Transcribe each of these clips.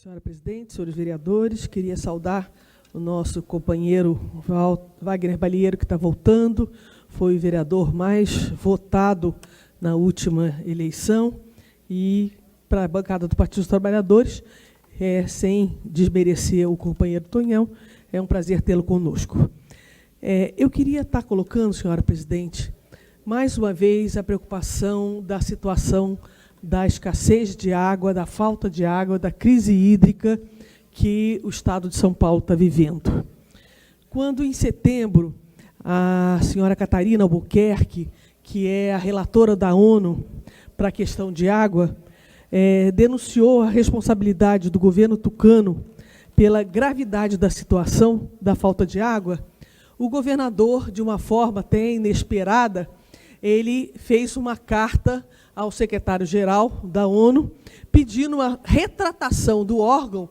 Senhora presidente, senhores vereadores, queria saudar o nosso companheiro Wagner Balieiro, que está voltando, foi o vereador mais votado na última eleição, e para a bancada do Partido dos Trabalhadores, sem desmerecer o companheiro Tonhão, é um prazer tê-lo conosco. Eu queria estar colocando, senhora presidente, mais uma vez a preocupação da situação da escassez de água, da falta de água, da crise hídrica que o Estado de São Paulo está vivendo. Quando, em setembro, a senhora Catarina Albuquerque, que é a relatora da ONU para a questão de água, denunciou a responsabilidade do governo tucano pela gravidade da situação da falta de água, o governador, de uma forma até inesperada, ele fez uma carta ao secretário-geral da ONU, pedindo uma retratação do órgão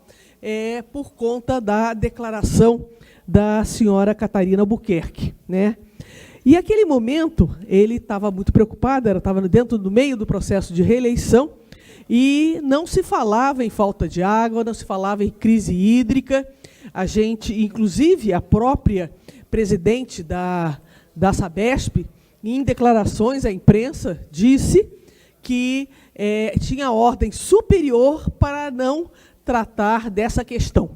por conta da declaração da senhora Catarina Albuquerque, né? E, naquele momento, ele estava muito preocupado, estava dentro do meio do processo de reeleição, e não se falava em falta de água, não se falava em crise hídrica. A gente, inclusive, a própria presidente da Sabesp, em declarações à imprensa, disse que tinha ordem superior para não tratar dessa questão.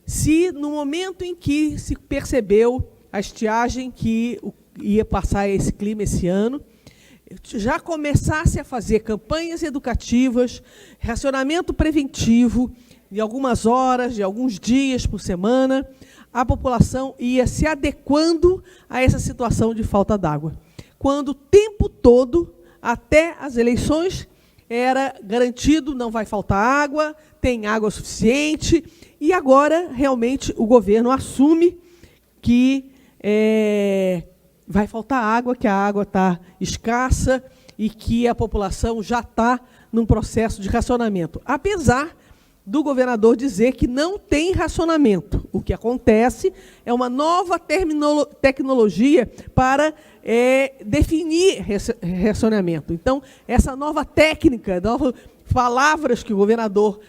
Se, no momento em que se percebeu a estiagem que ia passar esse clima esse ano, já começasse a fazer campanhas educativas, racionamento preventivo, de algumas horas, de alguns dias por semana, a população ia se adequando a essa situação de falta d'água. Quando o tempo todo, até as eleições, era garantido, não vai faltar água, tem água suficiente, e agora, realmente, o governo assume que vai faltar água, que a água está escassa e que a população já está num processo de racionamento. Apesar do governador dizer que não tem racionamento. O que acontece é uma nova tecnologia para definir racionamento. Então, essa nova técnica, novas palavras que o governador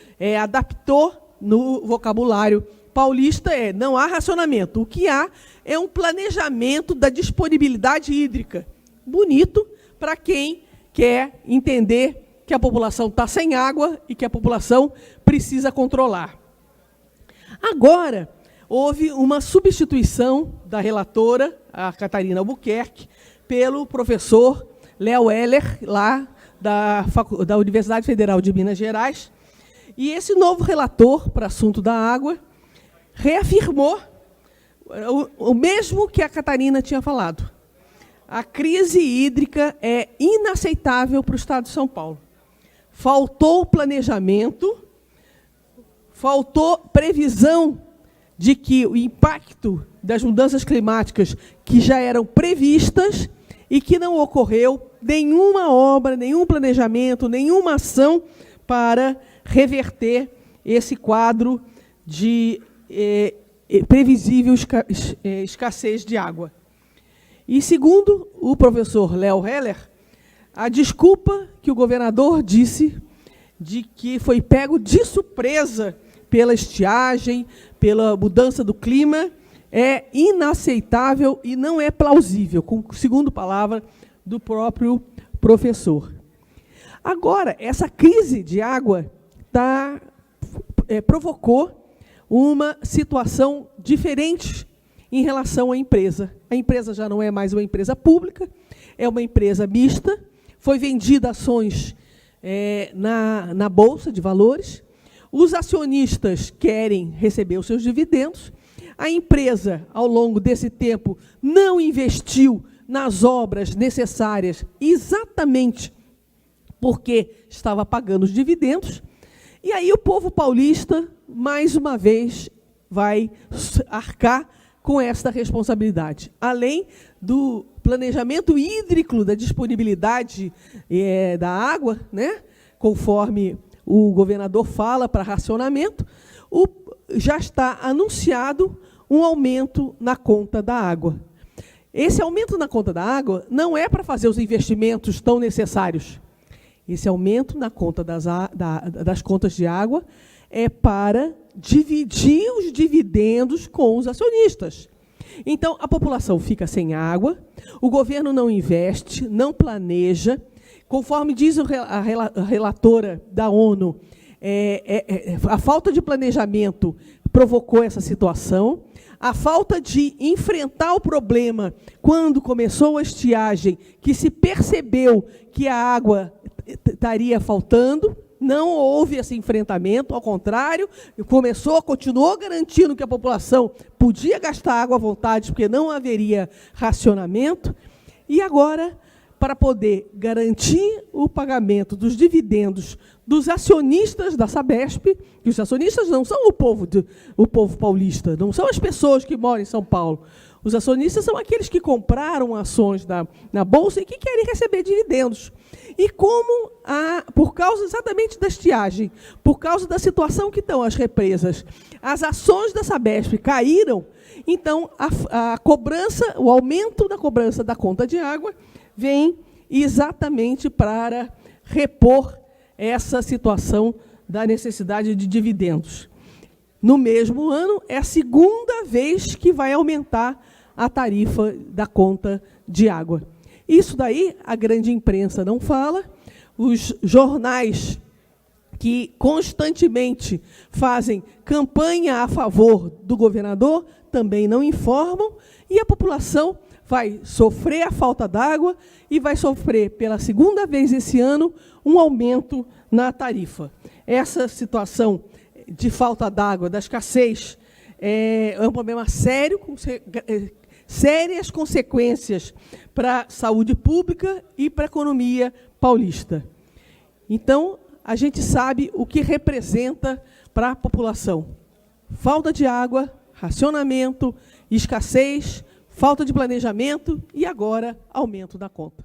adaptou no vocabulário paulista não há racionamento. O que há é um planejamento da disponibilidade hídrica. Bonito para quem quer entender que a população está sem água e que a população precisa controlar. Agora, houve uma substituição da relatora, a Catarina Albuquerque, pelo professor Léo Heller, lá da Universidade Federal de Minas Gerais, e esse novo relator para assunto da água reafirmou o mesmo que a Catarina tinha falado. A crise hídrica é inaceitável para o Estado de São Paulo. Faltou planejamento, faltou previsão de que o impacto das mudanças climáticas que já eram previstas e que não ocorreu nenhuma obra, nenhum planejamento, nenhuma ação para reverter esse quadro de previsível escassez de água. E, segundo o professor Léo Heller, a desculpa que o governador disse de que foi pego de surpresa pela estiagem, pela mudança do clima, é inaceitável e não é plausível, segundo palavra do próprio professor. Agora, essa crise de água provocou uma situação diferente em relação à empresa. A empresa já não é mais uma empresa pública, é uma empresa mista, foi vendida ações na Bolsa de Valores, os acionistas querem receber os seus dividendos, a empresa, ao longo desse tempo, não investiu nas obras necessárias exatamente porque estava pagando os dividendos, e aí o povo paulista, mais uma vez, vai arcar com esta responsabilidade. Além do planejamento hídrico, da disponibilidade da água, né, conforme o governador fala para racionamento, já está anunciado um aumento na conta da água. Esse aumento na conta da água não é para fazer os investimentos tão necessários. Esse aumento na conta das contas de água é para dividir os dividendos com os acionistas. Então, a população fica sem água, o governo não investe, não planeja. Conforme diz a relatora da ONU, a falta de planejamento provocou essa situação. A falta de enfrentar o problema quando começou a estiagem, que se percebeu que a água estaria faltando, não houve esse enfrentamento, ao contrário, continuou garantindo que a população podia gastar água à vontade, porque não haveria racionamento. E agora, para poder garantir o pagamento dos dividendos dos acionistas da Sabesp, que os acionistas não são o povo paulista, não são as pessoas que moram em São Paulo. Os acionistas são aqueles que compraram ações na Bolsa e que querem receber dividendos. E como, por causa exatamente da estiagem, por causa da situação que estão as represas, as ações da Sabesp caíram, então a cobrança, o aumento da cobrança da conta de água vem exatamente para repor essa situação da necessidade de dividendos. No mesmo ano, é a segunda vez que vai aumentar a tarifa da conta de água. Isso daí a grande imprensa não fala, os jornais que constantemente fazem campanha a favor do governador também não informam, e a população vai sofrer a falta d'água e vai sofrer, pela segunda vez esse ano, um aumento na tarifa. Essa situação de falta d'água, da escassez, é um problema sério, com sérias consequências para a saúde pública e para a economia paulista. Então, a gente sabe o que representa para a população. Falta de água, racionamento, escassez, falta de planejamento e agora aumento da conta.